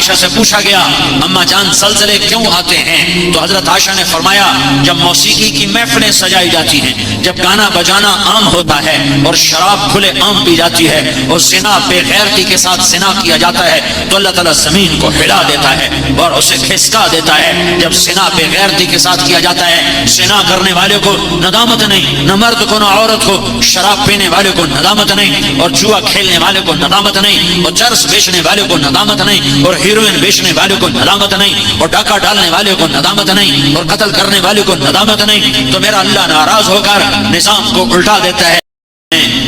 عائشہ سے پوچھا گیا اما جان زلزلے کیوں آتے ہیں؟ تو حضرت عائشہ نے فرمایا جب موسیقی کی محفلیں سجائی جاتی ہیں، جب گانا بجانا عام ہوتا ہے اور شراب کھلے عام پی جاتی ہے اور زنا بے غیرتی کے ساتھ زنا کیا جاتا ہے تو اللہ تعالیٰ زمین کو ہلا دیتا ہے اور اسے کھسکا دیتا ہے۔ جب زنا بے غیرتی کے ساتھ کیا جاتا ہے، زنا کرنے والے کو ندامت نہیں، نہ مرد کو نہ عورت کو، شراب پینے والے کو ندامت نہیں، اور جوا کھیلنے والے کو ندامت نہیں، اور چرس بیچنے والے کو ندامت نہیں، اور ہیروئن بیچنے والے کو ندامت نہیں، اور ڈاکہ ڈالنے والے کو ندامت نہیں، اور قتل کرنے والے کو ندامت نہیں، تو میرا اللہ ناراض ہو کر نظام کو الٹا دیتا ہے،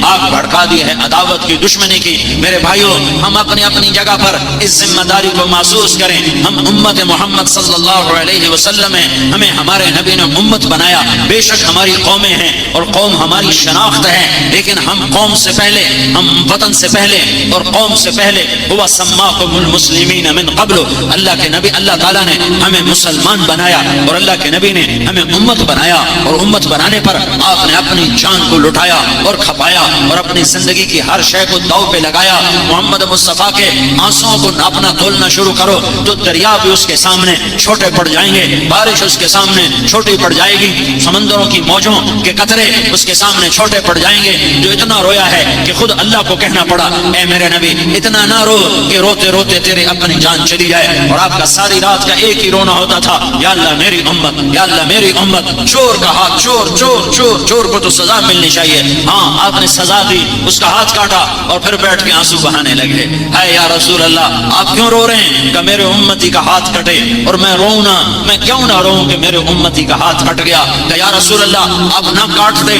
آگ بھڑکا دی ہے عداوت کی، دشمنی کی۔ میرے بھائیوں، ہم اپنی اپنی جگہ پر اس ذمہ داری کو محسوس کریں۔ ہم امت محمد صلی اللہ علیہ وسلم ہیں، ہمیں ہمارے نبی نے امت بنایا۔ بے شک ہماری قومیں ہیں اور قوم ہماری شناخت ہے، لیکن ہم قوم سے پہلے، ہم وطن سے پہلے اور قوم سے پہلے ہوا سماکم المسلمین من قبل، اللہ کے نبی، اللہ تعالیٰ نے ہمیں مسلمان بنایا اور اللہ کے نبی نے ہمیں امت بنایا، اور امت بنانے پر آپ نے اپنی جان کو لٹایا اور کھپایا اور اپنی زندگی کی ہر شے کو داؤ پہ لگایا۔ محمد مصطفیٰ کے آنسوؤں کو ناپنا تولنا شروع کرو تو دریا بھی اس کے سامنے چھوٹے پڑ جائیں گے، بارش اس کے سامنے چھوٹی پڑ جائے گی، سمندروں کی موجوں کے قطرے اس کے سامنے چھوٹے پڑ جائیں گے۔ جو اتنا رویا ہے کہ خود اللہ کو کہنا پڑا اے میرے نبی اتنا نہ رو کہ روتے روتے تیرے اپنی جان چلی جائے، اور آپ کا ساری رات کا ایک ہی رونا ہوتا تھا، یا اللہ میری امت، یا اللہ میری امت۔ چور کا ہاتھ، چور چور چور چور کو تو سزا ملنی چاہیے، ہاں آپ نے سزا دی، اس کا ہاتھ کاٹا اور پھر بیٹھ کے آنسو بہانے لگے۔ اے یا رسول اللہ آپ کیوں رو رہے ہیں؟ کہ میرے امتی کا ہاتھ کٹے اور میں روؤں نہ، میں کیوں نہ روؤں کہ میرے امتی کا ہاتھ کٹ گیا؟ کہ یا رسول اللہ آپ نہ کاٹ دے،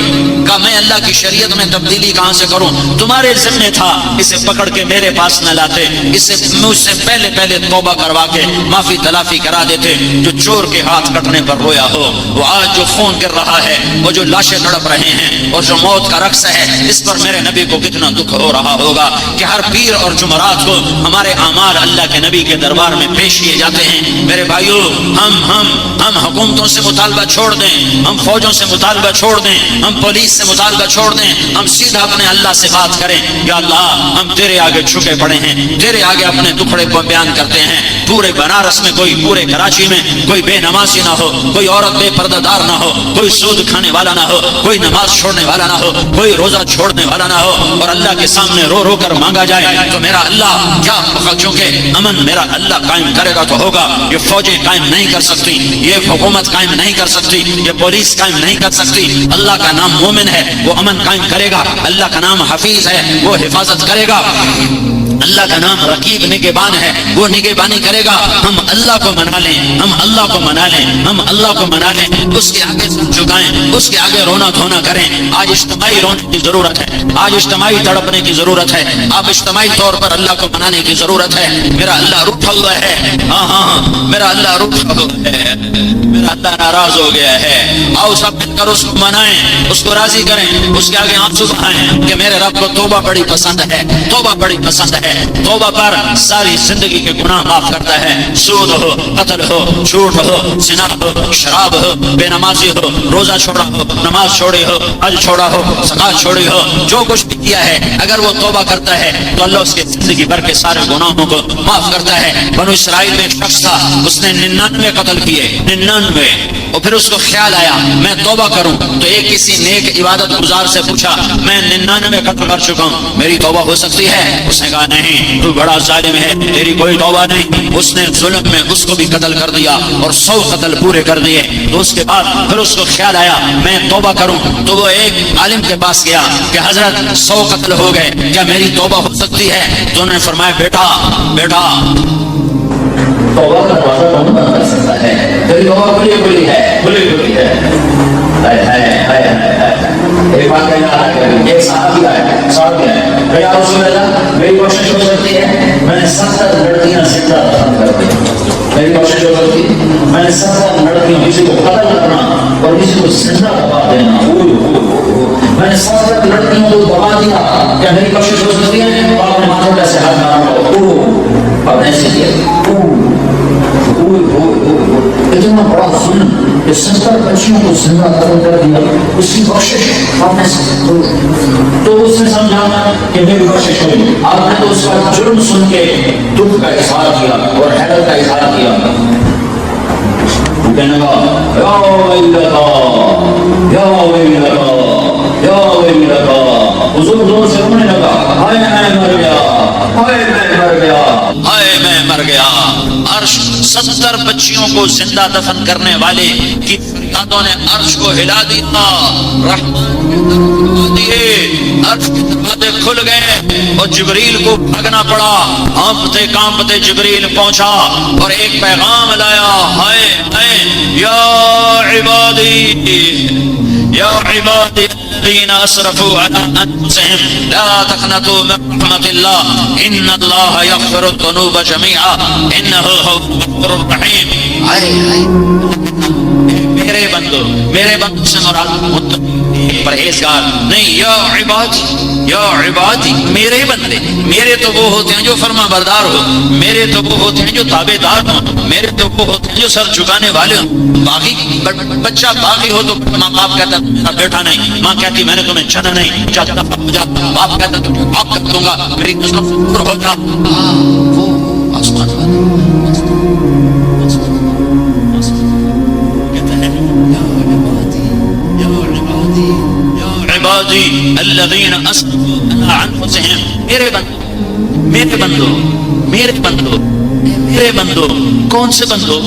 کہ میں اللہ کی شریعت میں تبدیلی کہاں سے کروں؟ تمہارے ذمہ تھا اسے پکڑ کے میرے پاس نہ لاتے، اسے مجھ سے پہلے پہلے توبہ کروا کے معافی تلافی کرا دیتے۔ جو چور کے ہاتھ کٹنے پر رویا ہو، وہ آج جو خون گر رہا ہے، وہ جو لاشیں تڑپ رہے ہیں اور جو موت کا رقص ہے، اس پر میرے نبی کو کتنا دکھ ہو رہا ہوگا کہ ہر پیر اور جمعرات کو ہمارے اعمال اللہ کے نبی کے دربار میں پیش کیے جاتے ہیں۔ میرے بھائیوں، ہم حکومتوں سے مطالبہ چھوڑ دیں، ہم فوجوں سے مطالبہ چھوڑ دیں، ہم پولیس سے مطالبہ چھوڑ دیں، ہم سیدھا اپنے اللہ سے بات کریں، یا اللہ ہم تیرے آگے جھکے پڑے ہیں، تیرے آگے اپنے دکھڑے کو بیان کرتے ہیں۔ پورے بنارس میں کوئی، پورے کراچی میں کوئی بے نمازی نہ ہو، کوئی عورت بے پردہ دار نہ ہو، کوئی سود کھانے والا نہ ہو، کوئی نماز چھوڑنے والا نہ ہو، کوئی روزہ چھوڑنے والا نہ ہو، اور اللہ کے سامنے رو رو کر مانگا جائے تو میرا اللہ کیا، چونکہ امن میرا اللہ قائم کرے گا تو ہوگا۔ یہ فوجیں قائم نہیں کر سکتی، یہ حکومت قائم نہیں کر سکتی، یہ پولیس قائم نہیں کر سکتی۔ اللہ کا نام مومن ہے، وہ امن قائم کرے گا۔ اللہ کا نام حفیظ ہے، وہ حفاظت کرے گا۔ اللہ کا نام رقیب نگہبان ہے، وہ نگہبانی کرے گا۔ ہم اللہ کو منا لیں، ہم اللہ کو منا لیں، ہم اللہ کو منا لیں، اس کے آگے سر جھکائیں، اس کے آگے رونا دھونا کریں۔ آج اجتماعی رونے کی ضرورت ہے، آج اجتماعی تڑپنے کی ضرورت ہے، آپ اجتماعی طور پر اللہ کو منانے کی ضرورت ہے۔ میرا اللہ روٹھا ہوا ہے، ہاں میرا اللہ روٹھا ہوا ہے، میرا اللہ ناراض ہو گیا ہے۔ آؤ سب مل کر اس کو منائیں، اس کو راضی کریں، اس کے آگے آنسو بہائیں کہ میرے رب کو توبہ بڑی پسند ہے، توبہ بڑی پسند ہے۔ توبہ پر ساری زندگی کے گناہ معاف کرتا ہے۔ سود ہو، قتل ہو، جھوٹ ہو، زنا ہو، شراب ہو، بے نمازی ہو، روزہ چھوڑا ہو، نماز چھوڑی ہو، حج چھوڑا ہو، زکات چھوڑی ہو، جو کچھ بھی کیا ہے، اگر وہ توبہ کرتا ہے تو اللہ اس کے زندگی بھر کے سارے گناہوں کو معاف کرتا ہے۔ بنو اسرائیل میں ایک شخص تھا، اس نے 99 قتل کیے، 99، اور پھر اس کو خیال آیا میں توبہ کروں تو ایک کسی نیک عبادت گزار سے پوچھا میں 99 قتل کر چکا ہوں، میری توبہ ہو سکتی ہے؟ اس نے کہا نہیں، تو بڑا ظالم ہے، تیری کوئی توبہ نہیں۔ اس نے ظلم میں اس کو بھی قتل کر دیا اور 100 قتل پورے کر دیے۔ تو اس کے بعد پھر اس کو خیال آیا میں توبہ کروں، تو وہ ایک عالم کے پاس گیا کہ حضرت 100 قتل ہو گئے، کیا میری توبہ ہو سکتی ہے؟ تو انہوں نے فرمایا بیٹا توبہ کا دروازہ کون بند کر سکتا ہے؟ تیری توبہ کھلی ہے، کھلی ہے۔ ایک بات کہنا ہے، ایک صحابی آیا کہ یا رسول اللہ میری کوشش ہو سکتی ہے میں نے 70 لڑکیاں زندہ دفن کر دی، میری کوشش ہو سکتی ہے میں نے 70 لڑکیوں کسی کو قتل کرنا اور کسی کو زندہ دبا دینا، میں نے 70 لڑکیوں کو دبا دیا، کیا میری کوشش ہو سکتی ہے؟ تو آپ نے ماتھے کا سے ہاتھ مارا، آپ نے ایسے کیا اتنا بڑا ظلم کہ 70 بچے بچیوں کو زندہ کر دیا، اس کی بخشش کرنے سے تو اس نے سمجھا کہ میری بخشش ہوئی. آپ نے تو اس کا جرم سن کے دکھ کا اظہار کیا اور حیرت کا اظہار کیا. کہنے لگا یا ویلتا یا ویلتا یا ویلتا. حضور دونوں سے رونے لگا، ہائے میں مر گیا، ہائے میں مر گیا، ہائے میں مر گیا. عرش 70 بچیوں کو زندہ دفن کرنے والے کی فریادوں نے عرش کو ہلا دیا. رحمان کے دروازے دیے، عرش کے دروازے کھل گئے اور جبریل کو بھاگنا پڑا. کانپتے کانپتے جبریل پہنچا اور ایک پیغام لایا، ہائے ہائے یا عبادی یا عبادی الذین اسرفوا علی انفسهم لا تقنطوا من رحمت اللہ ان اللہ یغفر الذنوب جميعا انہ هو الغفور الرحیم. میرے بندو سے مراد پرہیزگار نہیں. یا عبادی یا عبادی، میرے بندے. میرے تو وہ ہوتے ہیں جو فرما بردار ہو، میرے تو وہ ہوتے ہیں جو تابع دار ہوں، میرے تو وہ ہوتے ہیں جو سر جھکانے والے ہوں. باقی بچہ باقی ہو تو ماں باپ کہتا میرا بیٹا نہیں، ماں کہتی میں نے تمہیں چنا نہیں چاہتا ہو جا، باپ کہتا تجھے باپ کر دوں گا، میری نسلوں سے دور ہو جا. وہ آسمان عبادی الذین اسرفوا علی انفسهم. میرے بندو میرے بندو میرے بندو میرے بندو. کون سے بندو؟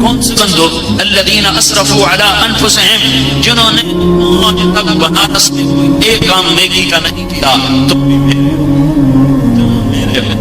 کون سے بندو؟ الذین اسرفوا علی انفسهم، جنہوں نے آج تک بنارس میں کوئی ایک کام نیکی کا نہیں کیا. تم بھی میرے ہو، میرے میں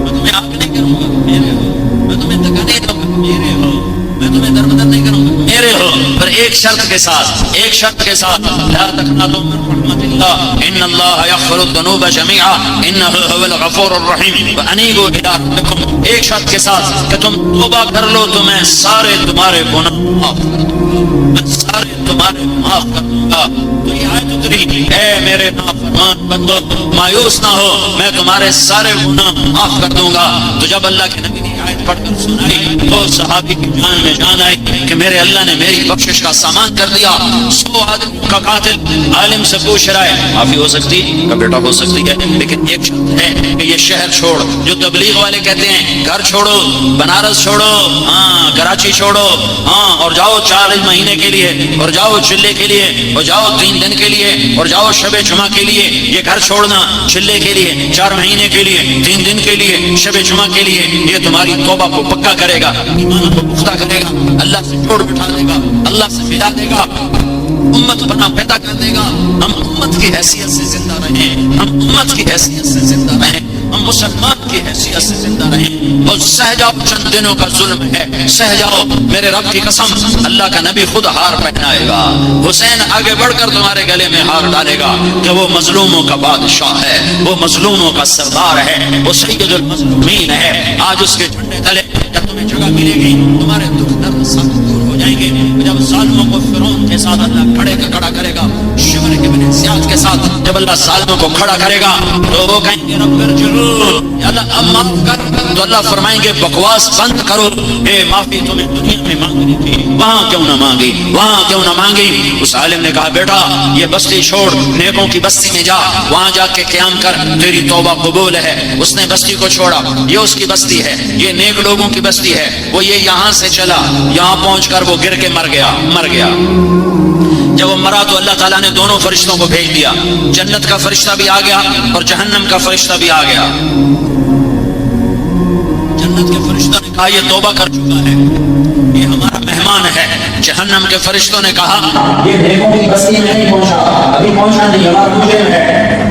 تمہیں آگ نہیں کروں گا، میرے ہو. میں تمہیں دھکا نہیں دوں گا، میرے ہو. میں تمہیں دربدر نہیں کروں گا، میرے ہو. پر ایک شرط کے ساتھ، ایک شرط کے ساتھ، لا تقنطوا من رحمت اللہ ان اللہ یغفر الذنوب جميعا انہ هو الغفور الرحیم وانیبوا الی ربکم. ایک شرط کے ساتھ کہ تم توبہ کر لو تو میں سارے تمہارے گناہ معاف کر دوں گا، میں سارے تمہارے معاف کر دوں گا. تو یہ آیت اتری، اے میرے نافرمان بندو مایوس نہ ہو، میں تمہارے سارے گناہ معاف کر دوں گا. تو جب اللہ کے نبی نے آیت پڑھ کر سنائی تو صحابی کی جان میں جان آئی کہ میرے اللہ نے میری بخشش کا سامان کر دیا. 100 آدمی کا قاتل عالم سے پوچھ رہا ہے، معافی ہو سکتی کا بیٹا ہو سکتی ہے، لیکن ایک شرط ہے کہ یہ شہر چھوڑ. جو تبلیغ والے کہتے ہیں گھر چھوڑو، بنارس چھوڑو، ہاں کراچی چھوڑو، ہاں اور جاؤ 4 مہینے کے لیے، اور جاؤ چلے کے لیے، اور جاؤ 3 دن کے لیے، اور جاؤ شب جمعہ کے لیے. یہ گھر چھوڑنا چلے کے لیے، 4 مہینے کے لیے، 3 دن کے لیے، شب جمعہ کے لیے، یہ تمہاری توبہ کو پکا کرے گا، ایمان کو پختہ کرے گا، اللہ سے جوڑ بٹھا دے گا، اللہ سے ملا دے گا، امت بنا پیدا کر دے گا. ہم امت کی حیثیت سے زندہ رہیں، ہم امت کی حیثیت سے زندہ رہیں، ہم مسلمان کی حیثیت سے زندہ رہیں. اور سہ جاؤ، چند دنوں کا ظلم ہے، سہ جاؤ. میرے رب کی قسم، اللہ کا نبی خود ہار پہنائے گا. حسین آگے بڑھ کر تمہارے گلے میں ہار ڈالے گا کہ وہ مظلوموں کا بادشاہ ہے، وہ مظلوموں کا سردار ہے، وہ سید المظلومین ہے. آج اس کے جھنڈے تلے جب تمہیں جگہ ملے گی تمہارے دکھ درد سب دور ہو جائیں گے. جب ظالموں کو فرعون کے ساتھ اللہ کھڑا کرے گا، شمر ابن زیاد کے ساتھ جب اللہ ظالموں کو کھڑا کرے گا تو وہ کہیں گے رب ارجعون، یا اللہ اب معاف کر. تو اللہ فرمائیں گے بکواس بند کرو، اے معافی تمہیں دنیا میں مانگنی تھی، وہاں کیوں نہ مانگی، وہاں کیوں نہ مانگی. اس عالم نے کہا بیٹا یہ بستی چھوڑ، نیکوں کی بستی میں جا، وہاں جا کے قیام کر، تیری توبہ قبول ہے. اس نے بستی کو چھوڑا، یہ اس کی بستی ہے، یہ نیک لوگوں کی بستی ہے. وہ یہ یہاں سے چلا، یہاں پہنچ کر وہ گر کے مر گیا. جب وہ مرا تو اللہ تعالیٰ نے دونوں فرشتوں کو بھیج دیا. جنت کا فرشتہ بھی آ گیا اور جہنم کا فرشتہ بھی آ گیا. جنت کے فرشتوں نے کہا یہ توبہ کر چکا ہے، یہ ہمارا مہمان ہے. جہنم کے فرشتوں نے کہا یہ نیکوں کی بستی میں نہیں پہنچا، ابھی پہنچا نہیں، ہمارا مجھے ہے.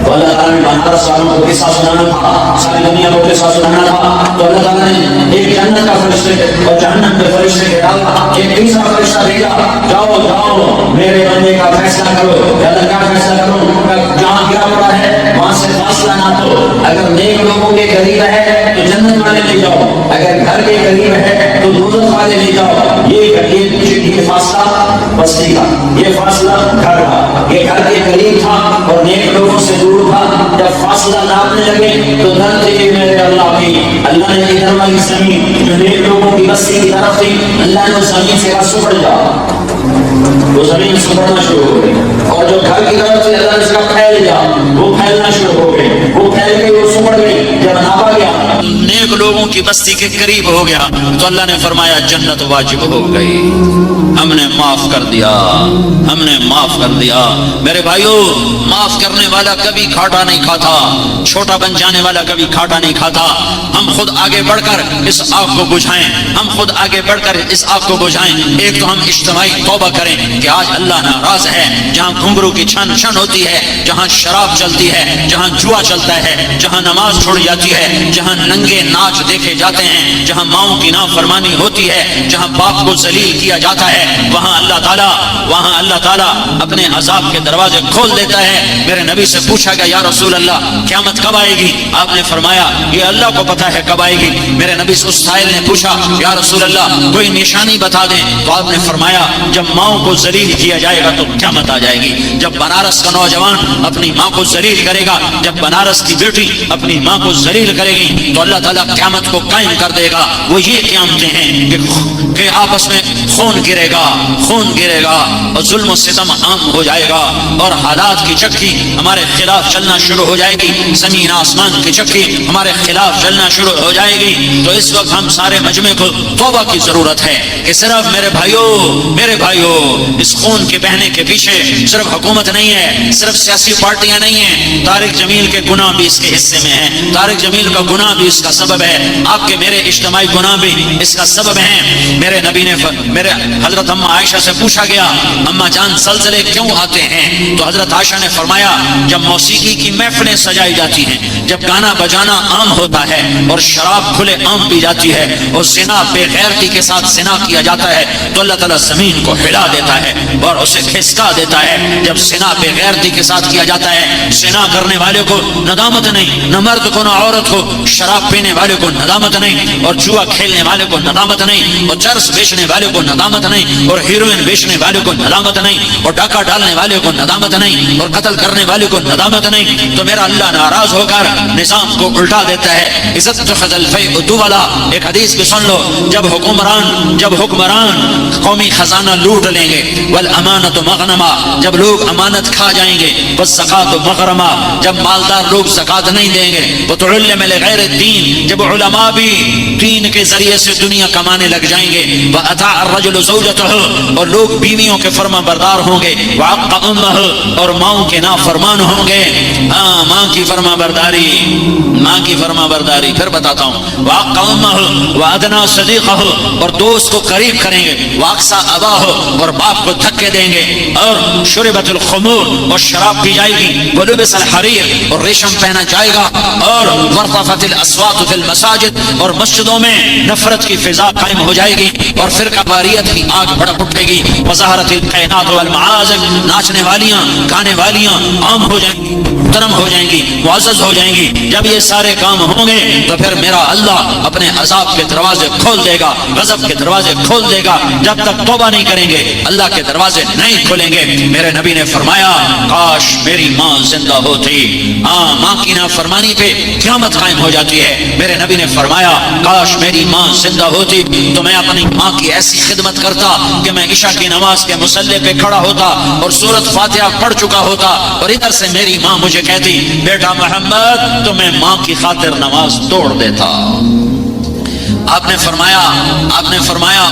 تو اللہ تعالیٰ نے بنارس والوں کو قصہ سنانا تھا، ساری دنیا کو قصہ سنانا تھا. تو اللہ تعالیٰ نے ایک جنت کا فرشتے اور جہنم کے فرشتے کے ڈالا، ایک تیسرا فرشتہ بھیجا، جاؤ جاؤ میرے بندے کا فیصلہ کرو. اللہ کا فیصلہ کرو، جہاں گرا پڑا ہے وہاں سے فاصلہ نہ دو. اگر نیک لوگوں کے قریب ہے تو جنت والے لے جاؤ، اگر گھر کے قریب ہے تو دوزخ والے لے جاؤ. یہ فاصلہ بستی کا، یہ فاصلہ گھر کا، یہ گھر کے قریب تھا اور نیک لوگوں سے دور تھا۔ جب فاصلہ ناپنے لگے تو دھرتی میرے اللہ کی، اللہ نے ادھر والی زمین جو نیک لوگوں کی بستی کی طرف تھی، اللہ نے اس زمین سے کہا سپڑ جا، وہ زمین سپڑنا شروع ہو گئی، اور جو گھر کی طرف سے اللہ نے اس کا پھیل جا، وہ پھیلنا شروع ہو گئے، وہ پھیل گئی، وہ سپڑ گئی۔ جب ناپا گیا نیک لوگوں کی بستی کے قریب ہو گیا تو اللہ نے فرمایا جنت واجب ہو گئی، ہم نے معاف کر دیا، ہم نے معاف کر دیا۔ میرے بھائیو، معاف کرنے والا کبھی کھاٹا نہیں کھاتا، چھوٹا بن جانے والا کبھی کھاٹا نہیں کھاتا۔ ہم خود آگے بڑھ کر اس آگ کو بجھائیں، ہم خود آگے بڑھ کر اس آگ کو بجھائیں۔ ایک تو ہم اجتماعی توبہ کریں کہ آج اللہ ناراض ہے، جہاں گھنگرو کی چھن چھن ہوتی ہے، جہاں شراب چلتی ہے، جہاں جوا چلتا ہے، جہاں نماز چھوڑ جاتی ہے، جہاں ننگے ناچ دیکھے جاتے ہیں، جہاں ماؤں کی نافرمانی ہوتی ہے، جہاں باپ کو ذلیل کیا جاتا ہے، وہاں اللہ تعالیٰ اپنے عذاب کے دروازے کھول دیتا ہے۔ میرے نبی سے پوچھا گیا یا رسول اللہ قیامت کب آئے گی؟ آپ نے فرمایا یہ اللہ کو پتا ہے کب آئے گی۔ میرے نبی سے اس سائل نے پوچھا یا رسول اللہ کوئی نشانی بتا دیں، تو آپ نے فرمایا جب ماؤں کو ذلیل کیا جائے گا تو قیامت آ جائے گی۔ جب بنارس کا نوجوان اپنی ماں کو ذلیل کرے گا، جب بنارس کی بیٹی اپنی ماں کو ذلیل کرے گی تو اللہ تعالیٰ قیامت کو قائم کر دے گا۔ وہ یہ قیامتیں ہیں کہ آپس میں خون گرے گا اور ظلم و ستم عام ہو جائے گا، اور حالات کی چکی ہمارے خلاف چلنا شروع ہو جائے گی، زمین آسمان کی چکی ہمارے خلاف چلنا شروع ہو جائے گی۔ تو اس وقت ہم سارے مجمع کو توبہ کی ضرورت ہے کہ صرف میرے بھائیوں اس خون کے بہنے کے پیچھے صرف حکومت نہیں ہے، صرف سیاسی پارٹیاں نہیں ہیں، طارق جمیل کے گناہ بھی اس کے حصے میں ہیں، طارق جمیل کا گناہ بھی اس کا سبب ہے، آپ کے میرے اجتماعی گناہ بھی اس کا سبب ہیں۔ میرے نبی نے میرے حضرت اماں عائشہ سے پوچھا گیا اماں جان زلزلے کیوں آتے ہیں؟ تو حضرت عائشہ نے فرمایا جب موسیقی کی محفلیں سجائی جاتی ہیں، جب گانا بجانا عام ہوتا ہے اور شراب کھلے عام پی جاتی ہے اور زنا بے غیرتی کے ساتھ زنا کیا جاتا ہے تو اللہ تعالیٰ زمین کو ہلا دیتا ہے اور اسے کھسکا دیتا ہے۔ جب زنا بے غیرتی کے ساتھ کیا جاتا ہے، زنا کرنے والے کو ندامت نہیں، نہ مرد کو نہ عورت کو، شراب پینے والے کو ندامت نہیں، اور جوا کھیلنے والے کو ندامت نہیں، اور چرس بیچنے والے کو ندامت نہیں، اور ہیروئن بیچنے والے کو ندامت نہیں، اور ڈاکہ ڈالنے والے کو ندامت نہیں، اور قتل کرنے والے کو ندامت نہیں۔ تو میرا اللہ ناراض ہو کر نظام کو الٹا دیتا ہے۔ عزت الفیء دولا، ایک حدیث بھی سن لو، جب حکمران قومی خزانہ لوٹ لیں گے، والامانۃ مغنما، جب لوگ امانت کھا جائیں گے، والزکاۃ مغرما، جب مالدار لوگ زکات نہیں دیں گے، وتعلم لغیر الدین، جب علماء بھی دین کے ذریعے سے دنیا کمانے لگ جائیں گے، واطاع الرجل زوجته، اور لوگ بیویوں کے فرما بردار ہوں گے، وعق امہ، اور ماؤں کے نافرمان ہوں گے۔ ہاں، ماں کی فرما برداری پھر بتاتا ہوں، وعق امہ وادنا صدیقہ، اور دوست کو قریب کریں گے، واقصا اباہ، اور باپ کو دھکے دیں گے، اور شربت الخمور، اور شراب پی جائے گی، ولبس الحریر، اور ریشم پہنا جائے گا، اور ورطفت الاصوات فی المساجد، اور مسجدوں میں نفرت کی فضا قائم ہو جائے گی، اور فرقہ واریت کی آگ بھڑک اٹھے گی، وظہرت القینات والمعازف، ناچنے والیاں گانے والیاں عام ہو جائیں گی، محترم ہو جائیں گی، معزز ہو جائیں گی۔ جب یہ سارے کام ہوں گے تو پھر میرا اللہ اپنے عذاب کے دروازے کھول دے گا، غضب کے دروازے کھول دے گا۔ جب تک توبہ نہیں کریں گے اللہ کے دروازے نہیں کھولیں گے۔ میرے نبی نے فرمایا کاش میری ماں زندہ ہوتی۔ ہاں، ماں کی نافرمانی پہ قیامت قائم ہو جاتی ہے۔ میرے نبی نے فرمایا کاش میری ماں زندہ ہوتی تو میں اپنی ماں کی ایسی خدمت کرتا کہ میں عشاء کی نماز کے مصلی پہ کھڑا ہوتا اور سورۃ فاتحہ پڑھ چکا ہوتا، اور ادھر سے میری ماں مجھے کہتی بیٹا محمد، تو میں ماں کی خاطر نماز توڑ دیتا۔ آپ نے فرمایا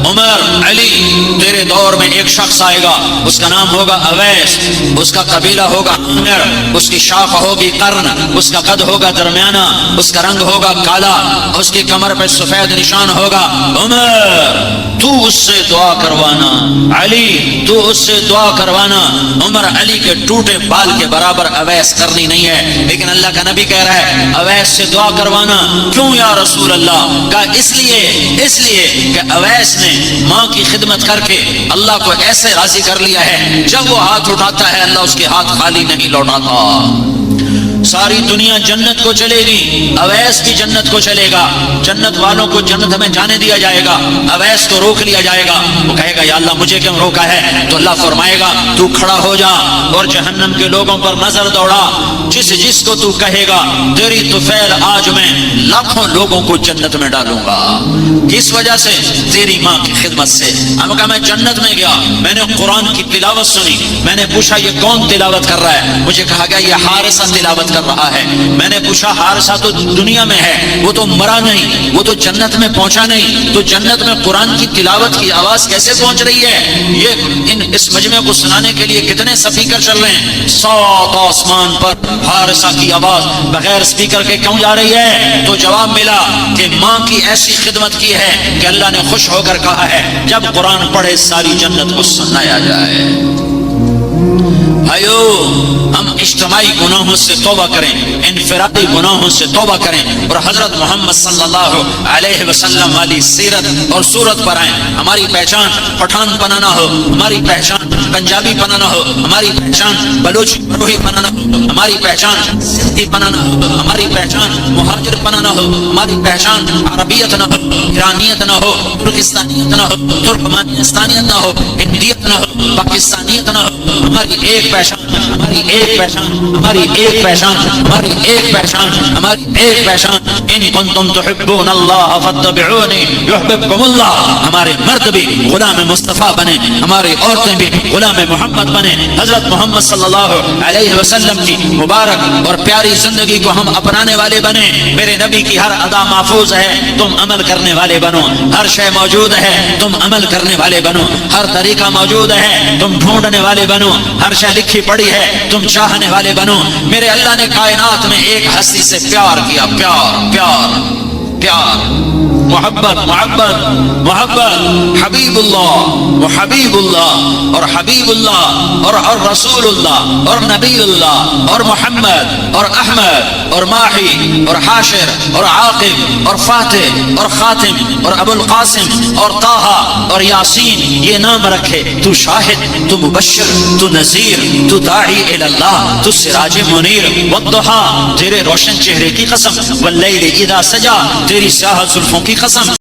عمر، علی، تیرے دور میں ایک شخص آئے گا، اس کا نام ہوگا اویس، اس کا قبیلہ ہوگا عامر، اس کی شاخ ہوگی قرن، اس کا قد ہوگا درمیانہ، اس کا رنگ ہوگا کالا، اس کی کمر پہ سفید نشان ہوگا۔ عمر، تو اس سے دعا کروانا، علی تو اس سے دعا کروانا۔ عمر علی کے ٹوٹے بال کے برابر اویس کرنی نہیں ہے، لیکن اللہ کا نبی کہہ رہا ہے اویس سے دعا کروانا۔ کیوں یا رسول اللہ؟ کہا اس لیے کہ اویس نے ماں کی خدمت کر کے اللہ کو ایسے راضی کر لیا ہے، جب وہ ہاتھ اٹھاتا ہے اللہ اس کے ہاتھ خالی نہیں لوٹاتا۔ ساری دنیا جنت کو چلے گی، اویس بھی جنت کو چلے گا، جنت والوں کو جنت میں جانے دیا جائے گا، اویس کو روک لیا جائے گا۔ وہ کہے گا یا اللہ مجھے کیوں روکا ہے؟ تو اللہ فرمائے گا تو کھڑا ہو جا اور جہنم کے لوگوں پر نظر دوڑا، جس کو تو کہے گا تیری طفیل آج میں لاکھوں لوگوں کو جنت میں ڈالوں گا۔ کس وجہ سے؟ تیری ماں کی خدمت سے۔ ہم کہا میں جنت میں گیا، میں نے قرآن کی تلاوت سنی، میں نے پوچھا یہ کون تلاوت کر رہا ہے؟ مجھے کہا گیا یہ حارثہ تلاوت کر رہا ہے۔ میں نے پوچھا حارثہ تو دنیا میں ہے، وہ تو مرا نہیں، وہ تو جنت میں پہنچا نہیں، تو جنت میں قرآن کی تلاوت کی آواز کیسے پہنچ رہی ہے؟ یہ اس مجمع کو سنانے کے لیے کتنے سپیکر چل رہے ہیں؟ 7 آسمان پر حارثہ کی آواز بغیر سپیکر کے کیوں جا رہی ہے؟ تو جواب ملا کہ ماں کی ایسی خدمت کی ہے کہ اللہ نے خوش ہو کر کہا ہے جب قرآن پڑھے ساری جنت کو سنایا جائے۔ بھائیو ہم اجتماعی گناہوں سے توبہ کریں، انفرادی گناہوں سے توبہ کریں اور حضرت محمد صلی اللہ علیہ وسلم والی سیرت اور صورت پر آئیں۔ ہماری پہچان پٹھان پنا نہ ہو، ہماری پہچان پنجابی پنا نہ ہو، ہماری پہچان بلوچ بروہی پنا نہ ہو، ہماری پہچان سندھی پنا نہ ہو، ہماری پہچان مہاجر پنا نہ ہو، ہماری پہچان عربیت نہ ہو، ایرانیت نہ ہو، ترکستانیت نہ ہو، ترکمانستانیت نہ ہو، ہندیت نہ ہو، پاکستانیت نہ ہو۔ ہماری ایک پہچان، ہماری ایک پہچان، ہماری ایک پہچان، ہماری ایک پہچان، ہماری ایک پہچان۔ ان کنتم تحبون اللہ فاتبعونی یحببکم اللہ۔ ہمارے مرد بھی غلام مصطفیٰ بنے، ہماری عورتیں بھی غلام محمد بنے۔ حضرت محمد صلی اللہ علیہ وسلم کی مبارک اور پیاری زندگی کو ہم اپنانے والے بنے۔ میرے نبی کی ہر ادا محفوظ ہے، تم عمل کرنے والے بنو۔ ہر شے موجود ہے، تم عمل کرنے والے بنو۔ ہر طریقہ موجود ہے، تم ڈھونڈنے والے بنو۔ ہر شے لکھی پڑی ہے، تم چاہنے والے بنو۔ میرے اللہ نے کائنات میں ایک ہستی سے پیار کیا، پیار پیار پیار، محبت محبت محبت، حبیب اللہ و حبیب اللہ اور حبیب اللہ اور رسول اللہ اور نبی اللہ اور محمد اور احمد اور ماہی اور حاشر اور عاقب اور فاتح اور خاتم اور ابو القاسم اور طٰہٰ اور یاسین، یہ نام رکھے۔ تو شاہد، تو مبشر، تو نذیر، تو داعی الی اللہ، تو سراج منیر۔ والضحیٰ، تیرے روشن چہرے کی قسم، واللیل اذا سجا، تیری سیاہ زلفوں کی قسم۔